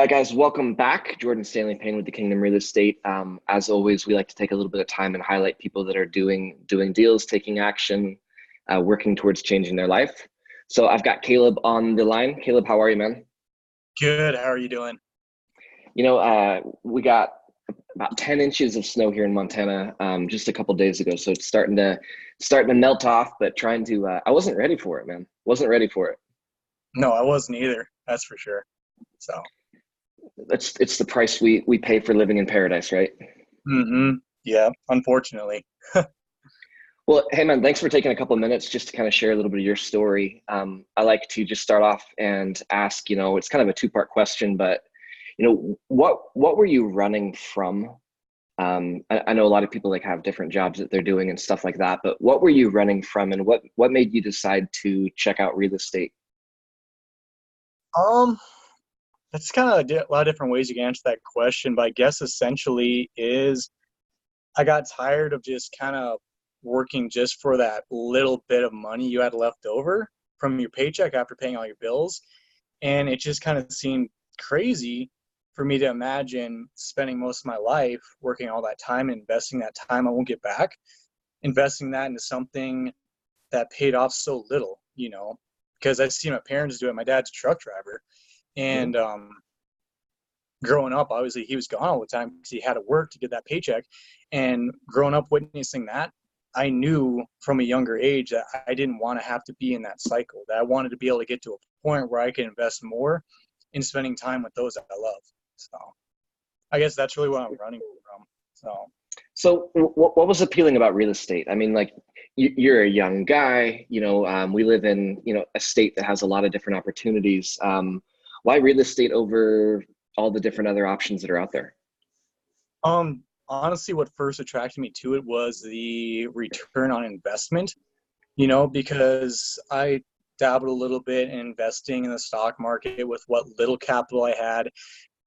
Guys, welcome back. Jordan Stanley Payne with the Kingdom Real Estate. As always, we like to take a little bit of time and highlight people that are doing deals, taking action, working towards changing their life. So I've got Caleb on the line. Caleb, how are you, man? Good. How are you doing? We got about 10 inches of snow here in Montana just a couple days ago. So it's starting to melt off, but I wasn't ready for it, man. Wasn't ready for it. No, I wasn't either. That's for sure. So, It's the price we pay for living in paradise, right? yeah, unfortunately. Well, hey man, thanks for taking a couple of minutes just to kind of share a little bit of your story. I like to just start off and ask, it's kind of a two-part question, but what were you running from? I know a lot of people have different jobs that they're doing and stuff like that, but what were you running from, and what made you decide to check out real estate? Um, that's kind of a lot of different ways you can answer that question, but I guess essentially is I got tired of just kind of working just for that little bit of money you had left over from your paycheck after paying all your bills. And it just kind of seemed crazy for me to imagine spending most of my life working all that time and investing that time I won't get back, investing that into something that paid off so little, because I see my parents do it. My dad's a truck driver. And growing up, obviously, he was gone all the time because he had to work to get that paycheck. And growing up witnessing that, I knew from a younger age that I didn't want to have to be in that cycle, that I wanted to be able to get to a point where I could invest more in spending time with those that I love. So I guess that's really what I'm running from. So what was appealing about real estate? I mean, you're a young guy, we live in, a state that has a lot of different opportunities. Why real estate over all the different other options that are out there? Honestly, what first attracted me to it was the return on investment, because I dabbled a little bit in investing in the stock market with what little capital I had.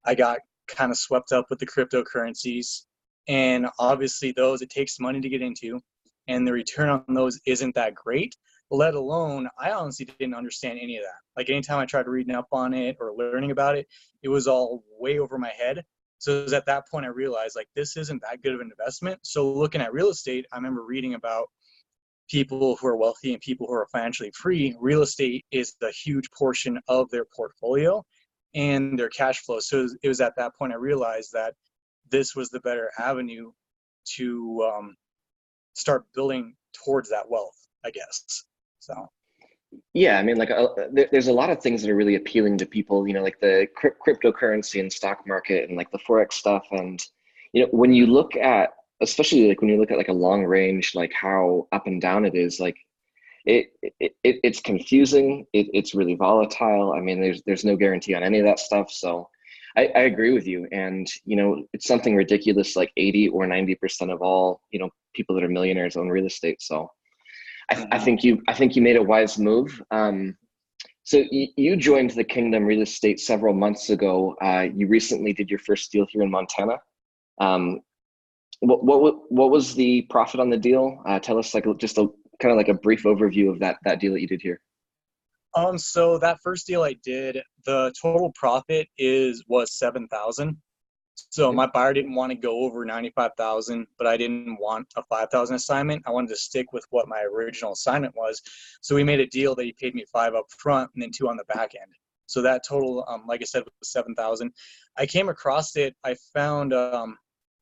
I got kind of swept up with the cryptocurrencies, and obviously it takes money to get into, and the return on those isn't that great, let alone I honestly didn't understand any of that. Like anytime I tried reading up on it or learning about it, it was all way over my head. So it was at that point I realized this isn't that good of an investment. So looking at real estate, I remember reading about people who are wealthy and people who are financially free. Real estate is a huge portion of their portfolio and their cash flow. So it was at that point I realized that this was the better avenue to start building towards that wealth, I guess. So. Yeah, I mean, there's a lot of things that are really appealing to people, like the cryptocurrency and stock market and the Forex stuff. And, when you look at, especially when you look at a long range, how up and down it is, it's confusing. It's really volatile. I mean, there's no guarantee on any of that stuff. So I agree with you. And, it's something ridiculous, 80 or 90% of all, people that are millionaires own real estate. So I think you made a wise move. So you joined the Kingdom Real Estate several months ago. You recently did your first deal here in Montana. What was the profit on the deal? Tell us just a kind of a brief overview of that deal that you did here. So that first deal I did, the total profit was 7,000. So my buyer didn't want to go over 95,000, but I didn't want a 5,000 assignment. I wanted to stick with what my original assignment was. So we made a deal that he paid me 5 up front and then 2 on the back end. So that total, like I said, was 7,000. I came across it. I found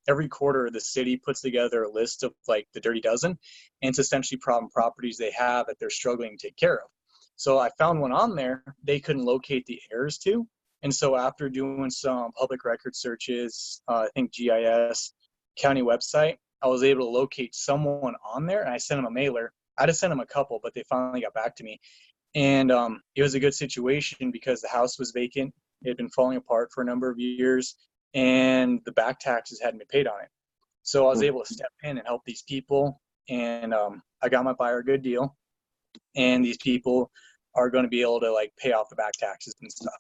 every quarter the city puts together a list of the dirty dozen, and it's essentially problem properties they have that they're struggling to take care of. So I found one on there they couldn't locate the heirs to. And so after doing some public record searches, I think GIS, county website, I was able to locate someone on there, and I sent them a mailer. I just sent them a couple, but they finally got back to me. And it was a good situation because the house was vacant. It had been falling apart for a number of years, and the back taxes hadn't been paid on it. So I was able to step in and help these people, and I got my buyer a good deal. And these people are going to be able to pay off the back taxes and stuff.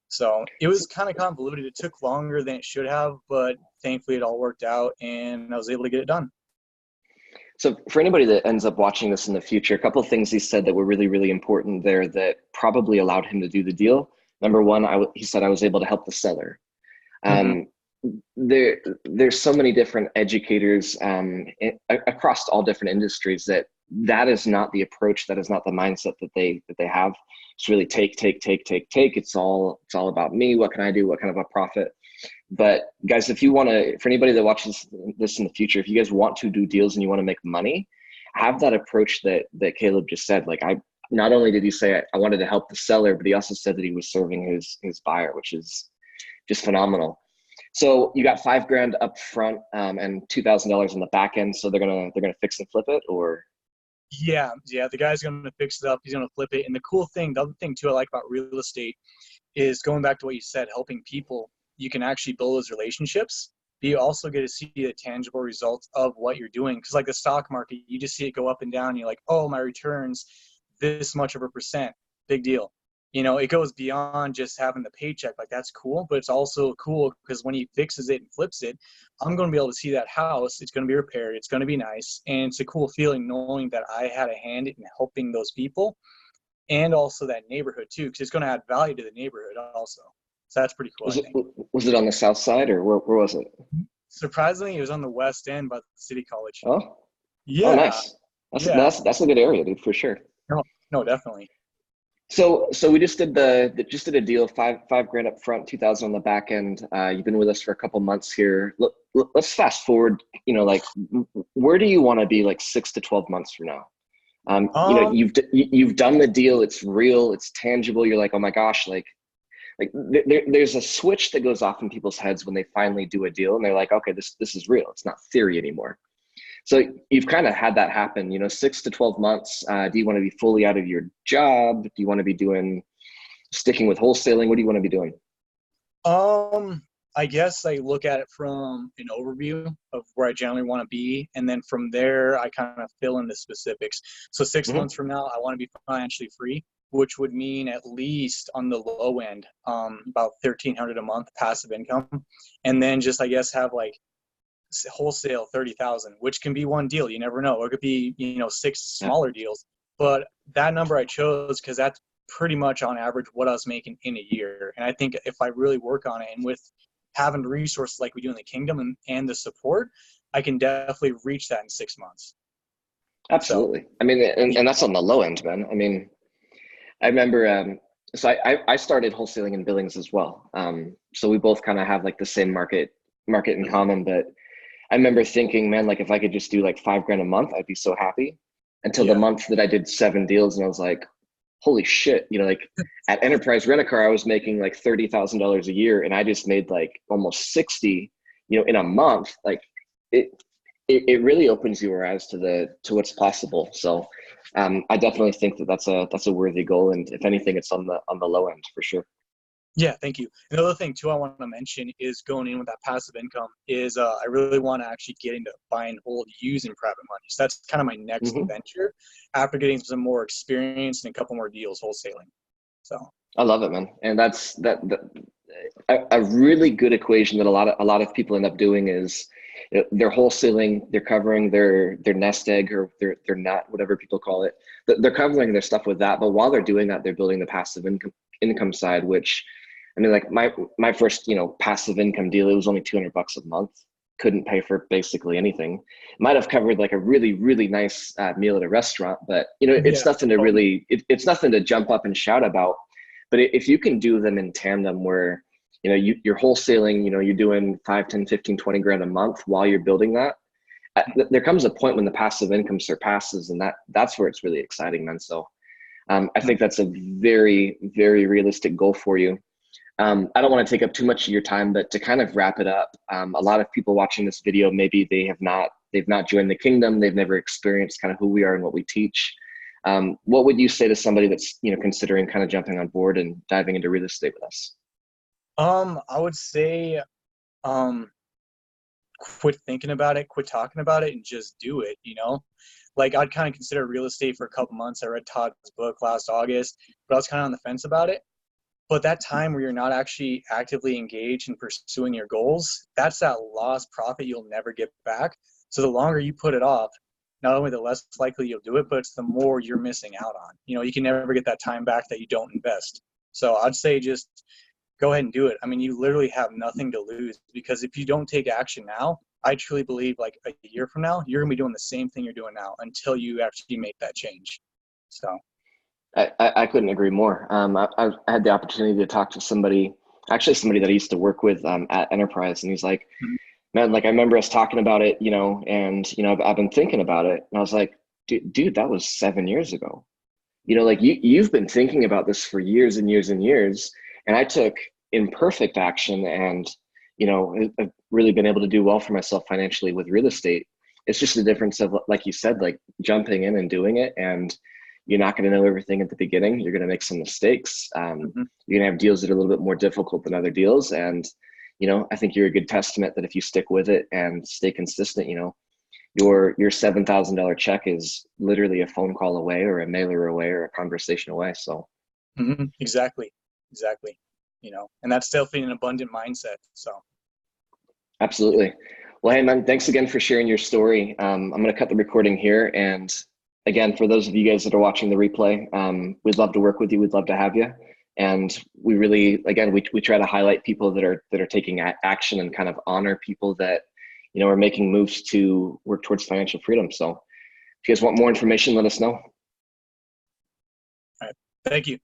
So it was kind of convoluted. It took longer than it should have, but thankfully it all worked out and I was able to get it done. So for anybody that ends up watching this in the future, a couple of things he said that were really, really important there that probably allowed him to do the deal. Number one, he said I was able to help the seller. Hmm. Um, there's so many different educators across all different industries that is not the approach. That is not the mindset that they have. It's really take, take, take, take, take. It's all about me. What can I do? What kind of a profit? But guys, if you want to, for anybody that watches this in the future, if you guys want to do deals and you want to make money, have that approach that Caleb just said. Like, I not only did he say I wanted to help the seller, but he also said that he was serving his buyer, which is just phenomenal. So you got $5,000 up front, and $2,000 on the back end. So they're gonna fix and flip it, or Yeah. The guy's gonna fix it up. He's gonna flip it. And the cool thing, the other thing too, I like about real estate is going back to what you said, helping people. You can actually build those relationships. But you also get to see the tangible results of what you're doing. Because like the stock market, you just see it go up and down. And you're like, oh, my returns this much of a percent. Big deal. It goes beyond just having the paycheck. Like that's cool, but it's also cool because when he fixes it and flips it, I'm going to be able to see that house. It's going to be repaired. It's going to be nice. And it's a cool feeling knowing that I had a hand in helping those people and also that neighborhood too, because it's going to add value to the neighborhood also. So that's pretty cool, was I it think. was it on the south side, or where was it? Surprisingly, it was on the west end by the city college. Oh, oh, Yeah, nice. That's yeah. that's a good area, dude, for sure. No, no, definitely. So we just did just did a deal, $5,000 up front, 2,000 on the back end. You've been with us for a couple months here. Let's fast forward. Like, where do you want to be like 6 to 12 months from now? Um, You've done the deal. It's real. It's tangible. You're like, oh my gosh, there's a switch that goes off in people's heads when they finally do a deal, and they're like, okay, this is real. It's not theory anymore. So you've kind of had that happen, 6 to 12 months. Do you want to be fully out of your job? Do you want to be sticking with wholesaling? What do you want to be doing? um, I guess I look at it from an overview of where I generally want to be, and then from there I kind of fill in the specifics. So 6 months Mm-hmm. from now, I want to be financially free, which would mean at least on the low end, about 1,300 a month passive income, and then just I guess have like wholesale 30,000, which can be one deal. You never know. Or it could be, six Yeah, smaller deals. But that number I chose because that's pretty much on average what I was making in a year. And I think if I really work on it and with having the resources like we do in the kingdom and the support, I can definitely reach that in 6 months. So, absolutely. I mean, and, yeah. and that's on the low end, man. I mean, I remember, so I started wholesaling and billings as well. So we both kind of have like the same market in common, but I remember thinking, man, like if I could just do like $5,000 a month, I'd be so happy. Until the Yeah. month that I did 7 deals, and I was like, holy shit, like at Enterprise Rent a Car, I was making like $30,000 a year, and I just made like almost 60, in a month. Like it, it really opens your eyes to what's possible. So I definitely think that's a worthy goal, and if anything, it's on the low end for sure. Yeah, thank you. Another thing too I want to mention is going in with that passive income is I really want to actually get into buy and hold using private money. So that's kind of my next Hmm. venture after getting some more experience and a couple more deals wholesaling. So I love it, man, and that a really good equation that a lot of people end up doing is, they're wholesaling, they're covering their nest egg, or their nut, whatever people call it. They're covering their stuff with that, but while they're doing that, they're building the passive income side. Which, I mean, like my first passive income deal, it was only $200 a month. Couldn't pay for basically anything. Might have covered like a really really nice meal at a restaurant, but it's yeah, nothing to totally. really it's nothing to jump up and shout about. But if you can do them in tandem, where you're wholesaling, you're doing 5, 10, 15, 20 grand a month while you're building that, there comes a point when the passive income surpasses, and that's where it's really exciting, man. So I think that's a very very realistic goal for you. I don't want to take up too much of your time, but to kind of wrap it up, a lot of people watching this video, maybe they've not joined the kingdom, they've never experienced kind of who we are and what we teach. What would you say to somebody that's considering kind of jumping on board and diving into real estate with us? I would say um quit thinking about it, quit talking about it, and just do it. Like I'd kind of consider real estate for a couple months. I read Todd's book last August, but I was kind of on the fence about it. But that time where you're not actually actively engaged in pursuing your goals, that's that lost profit you'll never get back. So the longer you put it off, not only the less likely you'll do it, but it's the more you're missing out on. You can never get that time back that you don't invest. So I'd say just go ahead and do it. I mean, you literally have nothing to lose, because if you don't take action now, I truly believe like a year from now, you're gonna be doing the same thing you're doing now until you actually make that change. So, I couldn't agree more. I had the opportunity to talk to somebody, actually somebody that I used to work with at Enterprise, and he's like, mhm. man, like I remember us talking about it, and I've been thinking about it, and I was like, dude, that was 7 years ago. Like you've been thinking about this for years and years and years, and I took imperfect action, and I've really been able to do well for myself financially with real estate. It's just the difference of, like you said, like jumping in and doing it, and you're not going to know everything at the beginning. You're going to make some mistakes. Mhm. You're going to have deals that are a little bit more difficult than other deals, and I think you're a good testament that if you stick with it and stay consistent, your $7,000 check is literally a phone call away, or a mailer away, or a conversation away. So Exactly, exactly. And that's definitely an abundant mindset. So, absolutely. Well, hey man, thanks again for sharing your story. I'm going to cut the recording here, and again, for those of you guys that are watching the replay, we'd love to work with you. We'd love to have you. And we really, again, we try to highlight people that are taking action, and kind of honor people that are making moves to work towards financial freedom. So if you guys want more information, let us know. all right. Thank you.